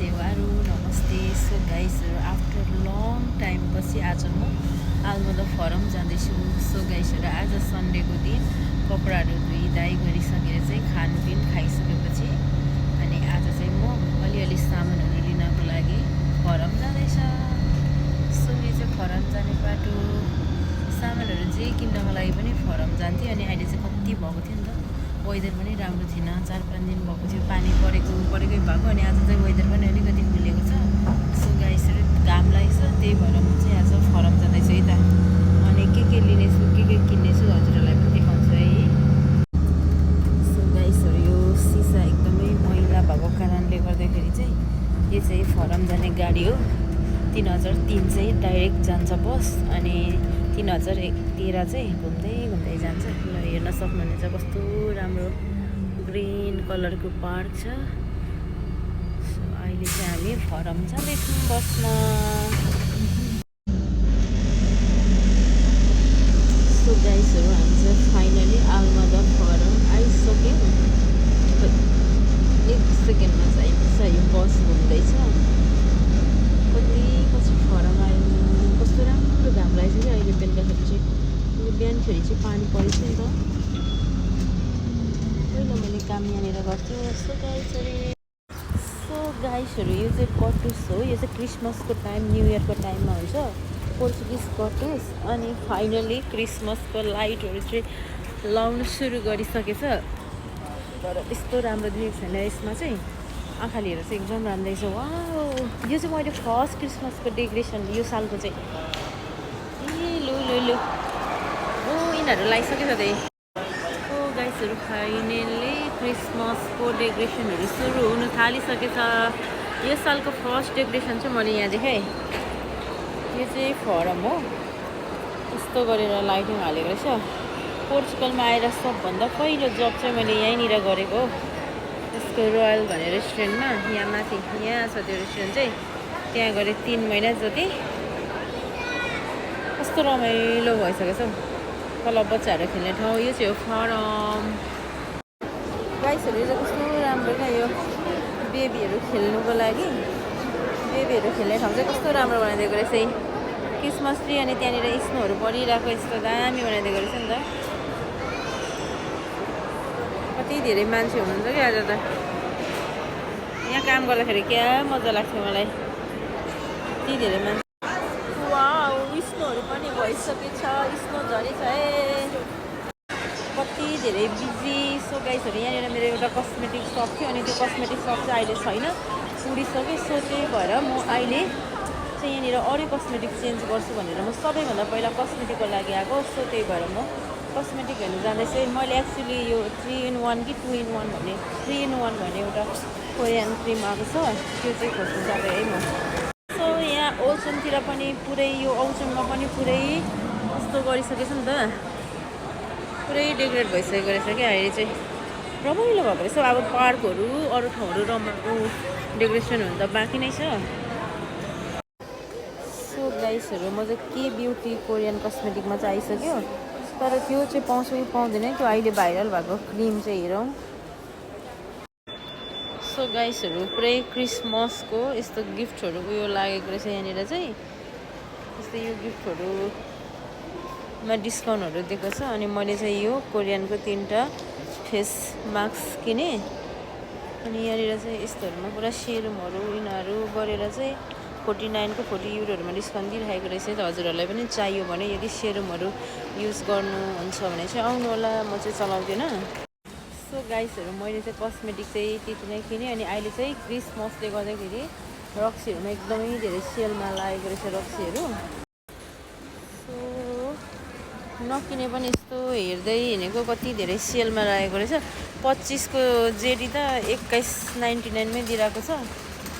सेवाहरू नमस्ते। So गाइसहरू after long time पछि आज म आलमोडा फरम जाँदैछु। सो गाइसहरू आज सन्डेको दिन कपडाहरू धुइधाइ गरिसकेर चाहिँ खानपिन खाइसकेपछि अनि आज चाहिँ म अलिअलि सामानहरू लिनको लागि फरम जाँदैछ। सो यो चाहिँ फरम जाने बाटो। सामानहरू जे किन्नको लागि पनि फरम जान्थेँ अनि अहिले चाहिँ कति भएको थियो नि त, वेदर पनि राम्रो थिएन। 4-5 दिन भएको थियो पानी परेकै भएको अनि आज चाहिँ वेदर पनि अलिकति खुलेको छ। सो गाइसहरू घाम लागेको छ, त्यही भएर म चाहिँ आज फरम जाँदैछु है त। अनि के लिनेछु के किन्नेछु हजुरहरूलाई पनि देखाउँछु है। सो गाइसहरू यो सिसा एकदमै मैला भएको कारणले गर्दाखेरि चाहिँ यो चाहिँ फरम जाने गाडी हो। 3003 चाहिँ डाइरेक्ट जान्छ बस अनि 3013 चाहिँ घुम्दै जान्छ। ल हेर्न सक्नुहुनेछ कस्तो राम्रो ग्रिन कलरको पार्क छ। सो अहिले चाहिँ हामी फरम जाँदैछौँ बसमा। सो गाइसहरू हामी चाहिँ फाइनली आलमोडा फरम आइसक्यौँ। 1 सेकेन्डमा चाहिँ आइपुग्छ। यो बस घुम्दैछ। कति पछि फरम आयो। कस्तो राम्रो घाम लागेको छ कि अहिले बेलुकाखेरि चाहिँ। बिहानखेरि चाहिँ पानी परेछ नि त। पहिला मैले काम यहाँनिर गर्थेँ। सो गाइसहरू यो चाहिँ कटुस हो। यो चाहिँ क्रिसमसको टाइम न्यु इयरको टाइममा हुन्छ, पोर्चुगिज कटुस। अनि फाइनली क्रिसमसको लाइटहरू चाहिँ लाउन सुरु गरिसकेछ। तर त्यस्तो राम्रो देखेको छैन यसमा चाहिँ। आँखाले हेरेर चाहिँ एकदम राम्रो देख्छ। वाउ, यो चाहिँ मैले फर्स्ट क्रिसमसको डेकोरेसन यो सालको चाहिँ। लु यिनीहरू लगाइसकेछ त्यही। सो गाइसहरू फाइनली क्रिसमसको डेकोरेसनहरू सुरु हुन थालिसकेछ। यो सालको फर्स्ट डेकोरेसन चाहिँ मैले यहाँ देखेँ। यो चाहिँ फरम हो, यस्तो गरेर लाइटिङ हालेको रहेछ। पोर्चुगलमा आएर सबभन्दा पहिलो जब चाहिँ मैले यहीँनिर गरेको हो। यसको रोयल भन्ने रेस्टुरेन्टमा, यहाँ माथि यहाँ छ त्यो रेस्टुरेन्ट चाहिँ। त्यहाँ गरेँ 3 महिना जति। कस्तो रमाइलो भइसकेछ हौ। तल बच्चाहरू खेल्ने ठाउँ यो चाहिँ हो फरम। गाइसहरू यो चाहिँ कस्तो राम्रो क्या, यो बेबीहरू खेल्नुको लागि। बेबीहरू खेल्ने ठाउँ चाहिँ कस्तो राम्रो बनाइदिएको रहेछ है। क्रिसमस ट्री अनि त्यहाँनिर स्नोहरू परिरहेको यस्तो दामी बनाइदिएको रहेछ नि त। कति धेरै मान्छे हुनुहुन्छ क्या आज त। यहाँ काम गर्दाखेरि क्या मजा लाग्थ्यो मलाई। कति धेरै मान्छे। वाउ, स्नोहरू पनि भइसकेछ। स्नो झरेछ है। कति धेरै बिजी। सो गाइसहरू यहाँनिर मेरो एउटा कस्मेटिक सप थियो अनि त्यो कस्मेटिक सप चाहिँ अहिले छैन, उडिसक्यो। सो त्यही भएर म अहिले चाहिँ यहाँनिर अरू कस्मेटिक चेन्ज गर्छु भनेर म सबैभन्दा पहिला कस्मेटिकको लागि आएको। सो त्यही भएर म कस्मेटिक हेर्नु जाँदैछु। मैले एक्चुली यो 3 in 1 कि 2 in 1 भन्ने 3 in 1 भन्ने एउटा कोरियन क्रिम आएको छ, त्यो चाहिँ खोज्नु जाँदै है म। सो यहाँ ओसनतिर पनि पुरै, यो ओसनमा पनि पुरै कस्तो गरिसकेछ नि त। पुरै डेकोरेट भइसकेको रहेछ क्या। अहिले चाहिँ रमाइलो भएको रहेछ। अब पार्कहरू अरू ठाउँहरू रमाइलो डेकोरेसन हुन त बाँकी नै छ। सो गाइसहरू म चाहिँ के ब्युटी कोरियन कस्मेटिकमा चाहिँ आइसक्यो। तर त्यो चाहिँ पाउँछु कि पाउँदैन त्यो अहिले भाइरल भएको क्रिम चाहिँ हेरौँ। सो गाइसहरू पुरै क्रिसमसको यस्तो गिफ्टहरू उयो लागेको रहेछ यहाँनिर चाहिँ। जस्तै यो गिफ्टहरूमा डिस्काउन्टहरू दिएको छ। अनि मैले चाहिँ यो कोरियनको 3टा फेस मास्क किनेँ। अनि यहाँनिर चाहिँ यस्तोहरूमा पुरा सेरुमहरू यिनीहरू गरेर चाहिँ 49 को 40 युरोहरूमा डिस्काउन्ट दिइरहेको रहेछ। त हजुरहरूलाई पनि चाहियो भने यदि सेरुमहरू युज गर्नुहुन्छ भने चाहिँ आउनु होला। म चाहिँ चलाउँदिनँ। सो गाइसहरू मैले चाहिँ कस्मेटिक चाहिँ त्यति नै किनेँ। अनि अहिले चाहिँ क्रिसमसले गर्दाखेरि रक्सीहरूमा एकदमै धेरै सेलमा लागेको रहेछ रक्सीहरू। सो नकिने पनि यस्तो हेर्दै हिँडेको कति धेरै सेलमा लागेको रहेछ। 25 को जेडी त 21.99 मै दिइरहेको छ।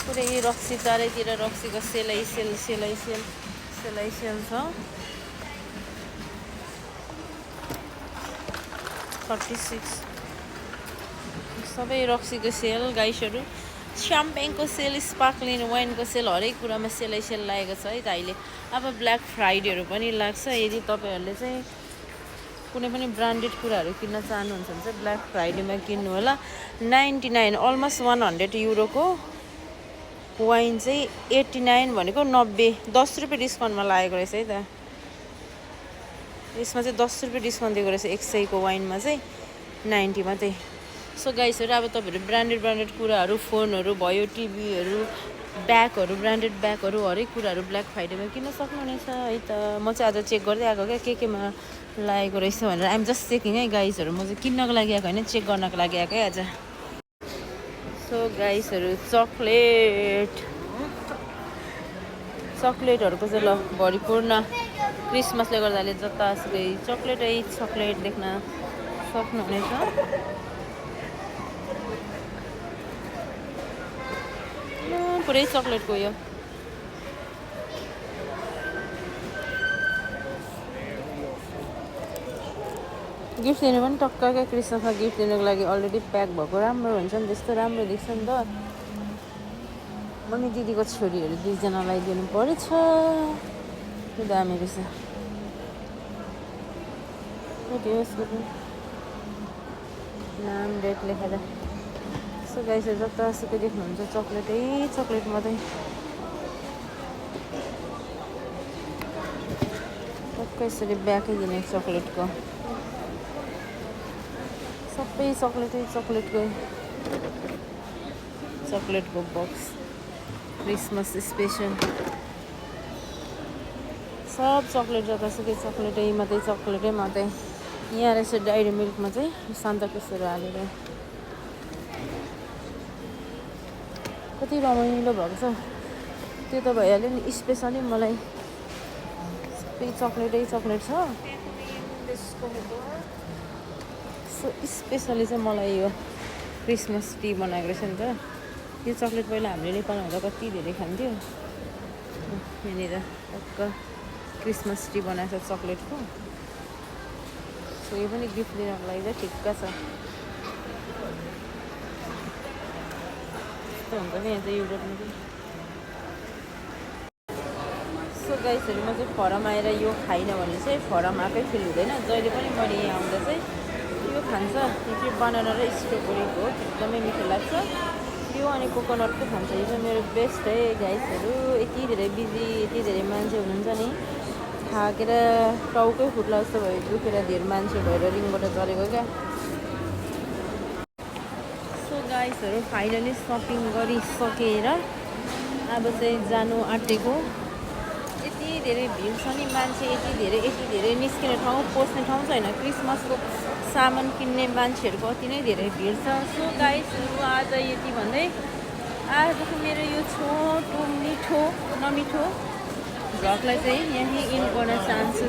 पुरै रक्सी चारैतिर रक्सीको सेलै सेल छ। 36 सबै रक्सीको सेल गाइसहरू। स्याम्पेङको सेल, स्पार्कलिङ वाइनको सेल, हरेक कुरामा सेल लागेको छ है त अहिले। अब ब्ल्याक फ्राइडेहरू पनि लाग्छ। यदि तपाईँहरूले चाहिँ कुनै पनि ब्रान्डेड कुराहरू किन्न चाहनुहुन्छ भने चाहिँ ब्ल्याक फ्राइडेमा किन्नु होला। 99 अलमोस्ट 100 युरोको वाइन चाहिँ 89 भनेको 90 10 रुपियाँ डिस्काउन्टमा लागेको रहेछ है त। यसमा चाहिँ 10 रुपियाँ डिस्काउन्ट दिएको रहेछ 100 को वाइनमा चाहिँ 90 मात्रै। सो गाइसहरू अब तपाईँहरू ब्रान्डेड कुराहरू फोनहरू भयो, टिभीहरू, ब्यागहरू, ब्रान्डेड ब्यागहरू हरेक कुराहरू ब्ल्याक फ्राइडेमा किन्न सक्नुहुनेछ है त। म चाहिँ आज चेक गर्दै आएको क्या केमा लागेको रहेछ भनेर। आइएम जस्ट चेकिङ है गाइसहरू, म चाहिँ किन्नको लागि आएको होइन, चेक गर्नको लागि आएको है आज। सो गाइसहरू चक्लेटहरूको चाहिँ ल भरिपूर्ण क्रिसमसले गर्दाले जतासुकै चक्लेट देख्न सक्नुहुनेछ। पुरै चक्लेटको यो गिफ्ट दिनु पनि टक्क क्या क्रिसमसमा गिफ्ट दिनुको लागि अलरेडी प्याक भएको राम्रो हुन्छ नि, त्यस्तो राम्रो देख्छ नि त। मम्मी दिदीको छोरीहरू 2 जनालाई दिनु परेछ, त्यो दामी रहेछ। नाम डेट लेखेर। सो गाइसहरू जतासुकै देख्नुहुन्छ चक्लेट मात्रै। टक्कै यसरी ब्याकै दिने चक्लेटको, सबै चक्लेटको बक्स क्रिसमस स्पेसल सब चक्लेट, जतासुकै चक्लेटै मात्रै। यहाँ रहेछ डायरी मिल्कमा चाहिँ सान्ता क्रुजहरू हालेर कति रमाइलो भएको छ। त्यो त भइहाल्यो नि, स्पेसली मलाई सबै चक्लेट छ। सो स्पेसली चाहिँ मलाई यो क्रिसमस टी बनाएको रहेछ नि त। यो चक्लेट पहिला हामीले नेपालमा हुँदा कति धेरै खान्थ्यो। यहाँनिर टक्क क्रिसमस टी बनाएको छ चक्लेटको। सो यो पनि गिफ्ट दिनको लागि चाहिँ ठिक्क छ। यस्तो हुन्छ नि यहाँ चाहिँ युरोपमा चाहिँ। सो गाइसहरू म चाहिँ फरम आएर यो खाइनँ भने चाहिँ फरम आएकै फिल हुँदैन। जहिले पनि मैले यहाँ आउँदा चाहिँ यो खान्छ, यो चाहिँ बनाना र स्ट्रबेरीको एकदमै मिठो लाग्छ। यो अनि कोकोनटको खान्छ। यो चाहिँ मेरो बेस्ट है गाइसहरू। यति धेरै बिजी, यति धेरै मान्छे हुनुहुन्छ नि, थाकेर टाउकै फुट्ला जस्तो भयो, दुखेर धेरै मान्छे भएर रिङबाट चलेको क्या। सो गाइसहरू फाइनली सपिङ गरिसकेर अब चाहिँ जानु आँटेको। यति धेरै भिड छ नि मान्छे, यति धेरै निस्किने ठाउँ, पस्ने ठाउँ छैन। क्रिसमसको सामान किन्ने मान्छेहरूको अति नै धेरै भिड छ। सो गाइसहरू आज यति भन्दै आजको मेरो यो छोटो मिठो नमिठो भ्लगलाई चाहिँ यहीँ इन्ड गर्न चाहन्छु।